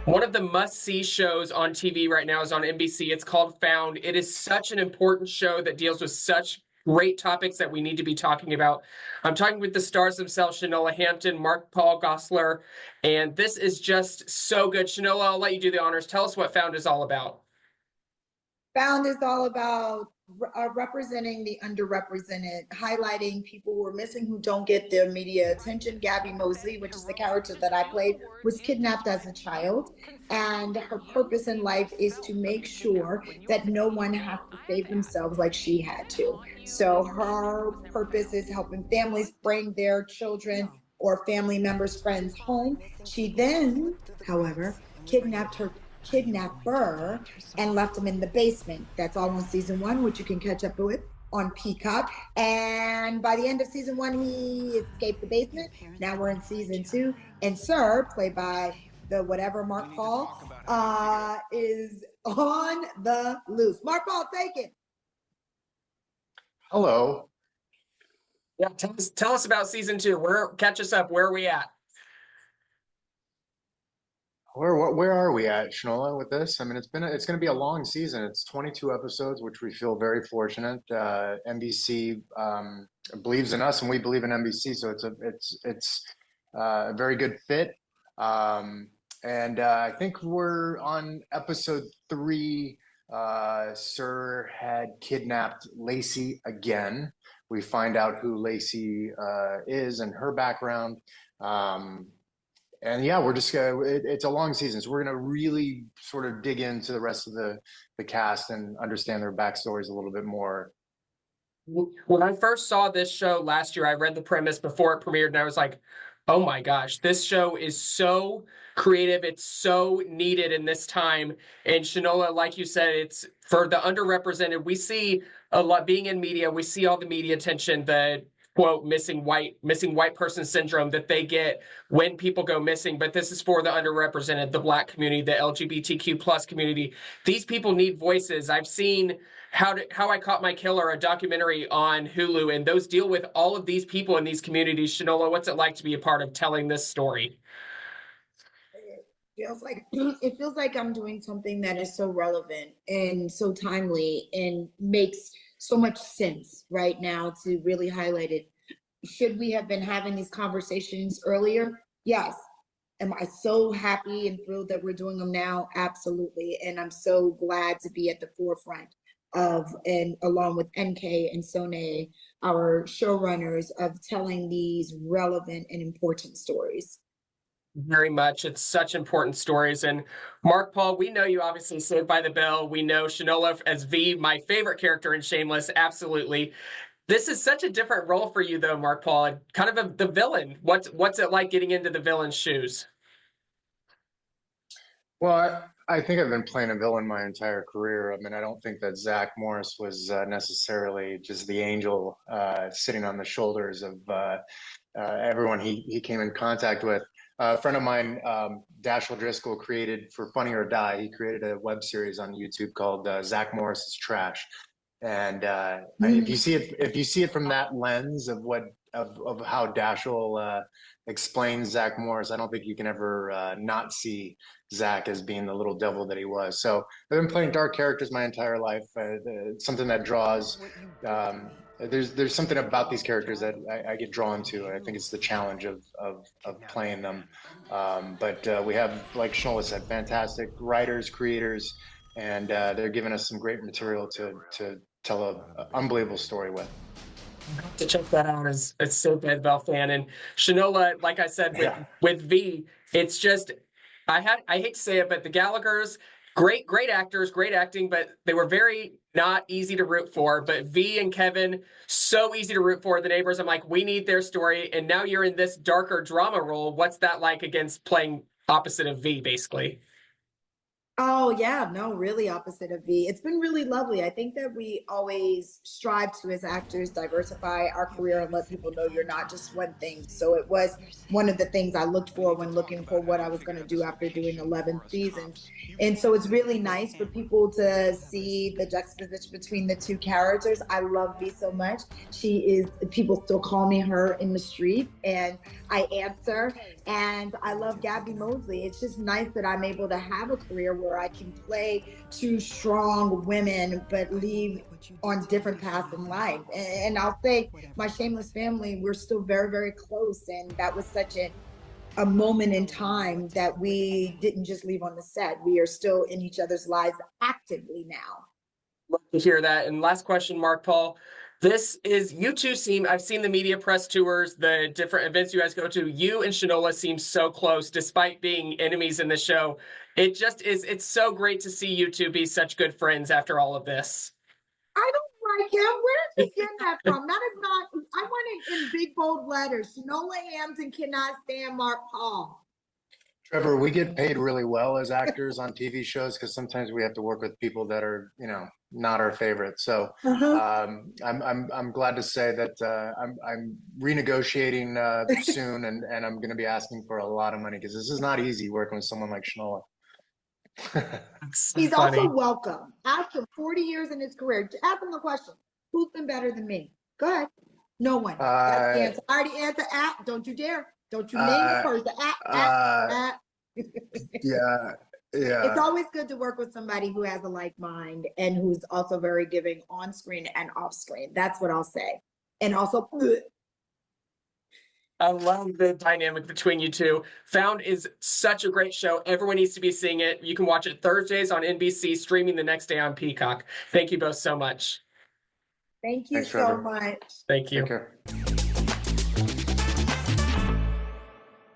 One of the must-see shows on TV right now is on NBC. It's called Found. It is such an important show that deals with such great topics that we need to be talking about. I'm talking with the stars themselves, Shanola Hampton, Mark Paul Gosselaar, and this is just so good. Shanola, I'll let you do the honors. Tell us what Found is all about. Found is all about representing the underrepresented, highlighting people who are missing who don't get their media attention. Gabi Mosely, which is the character that I played, was kidnapped as a child, and her purpose in life is to make sure that no one has to save themselves like she had to. So her purpose is helping families bring their children or family members, friends home. She then, however, kidnapped her kidnapper and left him in the basement. That's all on season one, which you can catch up with on Peacock. And by the end of season one, he escaped the basement. Now we're in season two. And Sir, played by the whatever Mark Paul, is on the loose. Mark Paul, take it. Hello. Yeah, tell us about season two. Catch us up. Where are we at? Where are we at, Shanola, with this? I mean, it's going to be a long season. It's 22 episodes, which we feel very fortunate. NBC believes in us, and we believe in NBC, so it's a very good fit. And I think we're on episode 3. Sir had kidnapped Lacey again. We find out who Lacey is and her background. And yeah, we're just it's a long season, so we're gonna really sort of dig into the rest of the cast and understand their backstories a little bit more. When I first saw this show last year, I read the premise before it premiered, and I was like, oh my gosh, this show is so creative. It's so needed in this time. And Shanola, like you said, it's for the underrepresented. We see a lot being in media. We see all the media attention, the quote missing white person syndrome that they get when people go missing. But this is for the underrepresented, the Black community, the LGBTQ plus community. These people need voices. I've seen How I Caught My Killer, a documentary on Hulu, and those deal with all of these people in these communities. Shanola, what's it like to be a part of telling this story? It feels like I'm doing something that is so relevant and so timely and makes so much sense right now to really highlight it. Should we have been having these conversations earlier? Yes. Am I so happy and thrilled that we're doing them now? Absolutely. And I'm so glad to be at the forefront of, and along with NK and Sone, our showrunners, of telling these relevant and important stories. Very much. It's such important stories. And Mark Paul, we know you obviously Saved by the Bell. We know Shanola as V, my favorite character in Shameless. Absolutely. This is such a different role for you, though, Mark Paul. Kind of the villain. What's it like getting into the villain's shoes? Well, I think I've been playing a villain my entire career. I mean, I don't think that Zach Morris was necessarily just the angel sitting on the shoulders of everyone he came in contact with. A friend of mine, Dashel Driscoll, created for Funny or Die. He created a web series on YouTube called Zach Morris is Trash. And if you see it from that lens of how Dashel explains Zach Morris, I don't think you can ever not see Zach as being the little devil that he was. So I've been playing dark characters my entire life. Something that draws. There's something about these characters that I get drawn to. I think it's the challenge of playing them. But we have, like Shanola said, fantastic writers, creators, and they're giving us some great material to tell an unbelievable story with. To check that out as a Saved by the Bell fan. And Shanola, like I said, with V, it's just I hate to say it, but the Gallaghers, great actors, great acting, but they were very not easy to root for. But V and Kevin, so easy to root for. The neighbors, I'm like, we need their story. And now you're in this darker drama role. What's that like against playing opposite of V, basically? Oh, yeah, no, really opposite of V. It's been really lovely. I think that we always strive to, as actors, diversify our career and let people know you're not just one thing. So it was one of the things I looked for when looking for what I was going to do after doing 11 seasons. And so it's really nice for people to see the juxtaposition between the two characters. I love V so much. She is, people still call me her in the street, and I answer. And I love Gabi Mosely. It's just nice that I'm able to have a career where I can play two strong women, but leave on different paths in life. And I'll say my Shameless family, we're still very, very close. And that was such a moment in time that we didn't just leave on the set. We are still in each other's lives actively now. Love to hear that. And last question, Mark Paul. This is, you two seem, I've seen the media press tours, the different events you guys go to. You and Shanola seem so close despite being enemies in the show. It just is, it's so great to see you two be such good friends after all of this. I don't like him. Where did he get that from? That is not, I want it in big bold letters. Shanola Hampton cannot stand Mark Paul. Trevor, we get paid really well as actors on TV shows because sometimes we have to work with people that are, not our favorite. So I'm glad to say that I'm renegotiating soon, and I'm going to be asking for a lot of money because this is not easy working with someone like Shanola. He's funny. also welcome. After 40 years in his career, ask him a question. Who's been better than me? Go ahead. No one. That's the answer. I already answered. Don't you dare. Don't you name the person. Yeah. It's always good to work with somebody who has a like mind and who's also very giving on screen and off screen. That's what I'll say. And also, I love the dynamic between you two. Found is such a great show. Everyone needs to be seeing it. You can watch it Thursdays on NBC, streaming the next day on Peacock. Thank you both so much. thank you Thanks, so Trevor. much. Thank you. Take care.